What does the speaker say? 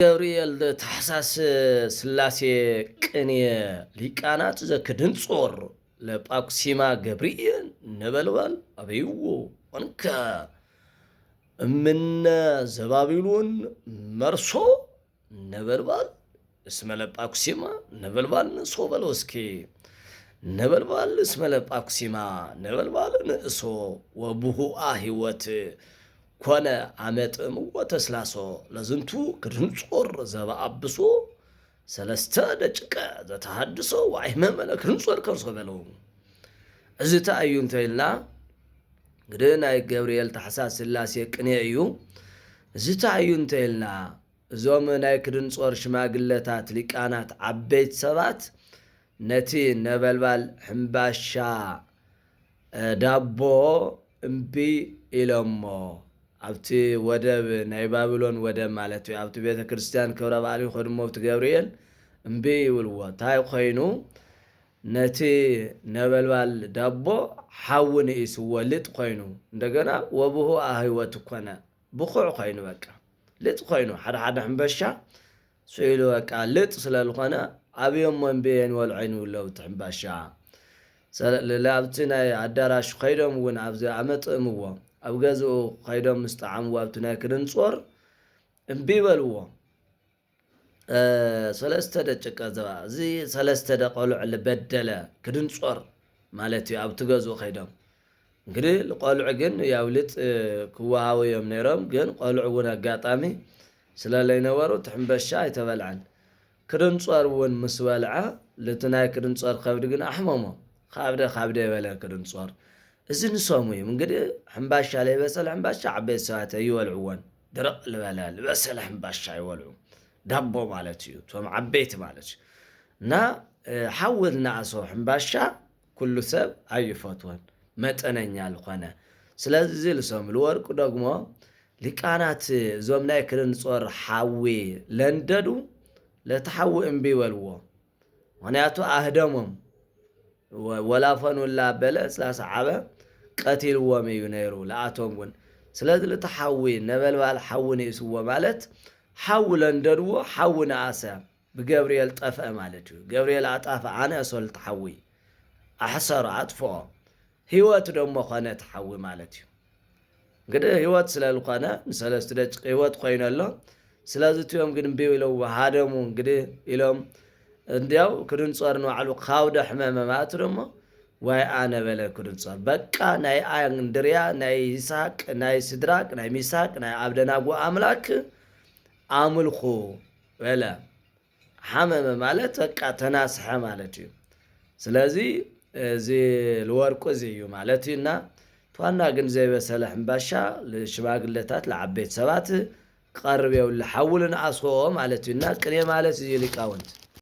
ገብርኤል ታሕሳስ ስላሴ ቅኔ ሊቃናት ዘክድን ጾር ለጳኩሲማ ገብርኤል ነበልባል አበይዎ ወንከ እምነ ዘባቢሎን መርሶ ነበልባል እስመ ለጳኩሲማ ነበልባል ንእሶ በለው እስኪ ነበልባል እስመ ለጳኩሲማ ነበልባል ንእሶ ወብሁአ ሕይወት ኮነ አመጥም ወተስላሶ ለዝንቱ ክድንጾር ዘበአብሶ ሰለስተ ደጭቀ ዘተሐድሶ ወአይመመለ ክድንጾር ከርሶ በለው እዚ ተአዩ እንተይልና እንግዲህ ናይ ገብርኤል ታሕሳስ ስላሴ ቅኔ እዩ። እዚ ተአዩ እንተይልና እዞም ናይ ክድንጾር ሽማግለታት ሊቃናት ዓበይት ሰባት ነቲ ነበልባል ሕምባሻ ዳቦ እምቢ ኢሎሞ ኣብቲ ወደብ ናይ ባቢሎን ወደብ ማለት እዩ። ኣብቲ ቤተ ክርስቲያን ክብረ በዓል ይኸድሞ ገብርኤል እምቢ ይብልዎ እንታይ ኮይኑ ነቲ ነበልባል ዳቦ ሓዊ ንኢስዎ ልጥ ኮይኑ እንደገና ወብሁአ ሕይወት ኮነ ብኹዕ ኮይኑ በቃ ልጥ ኮይኑ ሓደ ሕምባሻ ስኢሉ በቃ ልጥ ስለልኾነ ኣብዮም እምቢየን ወልዐይኑ ለውቲ ሕምባሻ ለኣብቲ ናይ ኣዳራሽ ኸይዶም እውን ኣብዚ ኣመጥእምዎ ኣብ ገዝኡ ኸይዶም ምስ ጣዓምዎ ኣብቲ ናይ ክድንጾር እምቢ በልዎ ሰለስተ ደጭቀ ዘባ እዚ ሰለስተ ደቆልዕ ልበደለ ክድንጾር ማለት እዩ። ኣብቲ ገዝኡ ኸይዶም እንግዲህ ቆልዑ ግን ያው ልጥ ክወሃቡ እዮም ነይሮም። ግን ቆልዑ እውን ኣጋጣሚ ስለለይነበሩ እቲ ሕምባሻ ኣይተበልዐን። ክድንጾር እውን ምስ በልዐ ልቲ ናይ ክድንጾር ከብዲ ግን ኣሕመሞ ካብደ የበለ ክድንጾር እዚ ንሶሙ እዩ። እንግዲህ ሕምባሻ ለይበሰለ ሕምባሻ ዓበይቲ ሰባት ይበልዕዎን ደረቕ ልበለ ልበሰለ ሕምባሻ ይበልዑ ዳቦ ማለት እዩ። እቶም ዓበይቲ ማለት እዩ እና ሓዊ ዝነኣሶ ሕምባሻ ኩሉ ሰብ ኣይፈትዎን መጠነኛ ልኾነ። ስለዚ እዚ ልሶም ዝወርቁ ደግሞ ሊቃናት እዞም ናይ ክድንጾር ሓዊ ለንደዱ ለቲ ሓዊ እምቢ ይበልዎ። ምክንያቱ ኣህደሞም ወላፈን ውላ በለ ስላሰዓበ ቀቲልዎም እዩ ነይሩ ለኣቶም እውን። ስለዚ ልቲ ሓዊ ነበልባል ሓዊ ንእስዎ ማለት ሓዊ ለንደድዎ ሓዊ ነኣሰ ብገብርኤል ጠፍአ ማለት እዩ። ገብርኤል ኣጣፈ ኣነእሶ ልቲ ሓዊ ኣሕሰሮ ኣጥፍኦ ሕይወት ደሞ ኾነ እቲ ሓዊ ማለት እዩ። እንግዲህ ሕይወት ስለልኾነ ንሰለስተ ደቂቕ ሕይወት ኮይኑ ኣሎ። ስለዚ እትዮም ግን እምቢ ኢሎም ሃደሙ እንግዲህ ኢሎም እንዲያው ክድንጾር ንባዕሉ ካውደ ሕመመ ማለት ደሞ ዋይ ኣነ በለ ክድንጾር በቃ ናይ እንድርያ ናይ ይስሐቅ ናይ ሲድራቅ ናይ ሚሳቅ ናይ አብደናጎ ኣምላክ ኣምልኹ በለ ሓመመ ማለት በቃ ተናስሐ ማለት እዩ። ስለዚ እዚ ልወርቁ እዚ እዩ ማለት እዩና ተዋና ግን ዘይበሰለ ሕምባሻ ለሽማግለታት ለዓበይቲ ሰባት ቀርብ የብሉ ሓዊ ንኣስዎ ማለት እዩና ቅኔ ማለት እዚ ሊቃውንት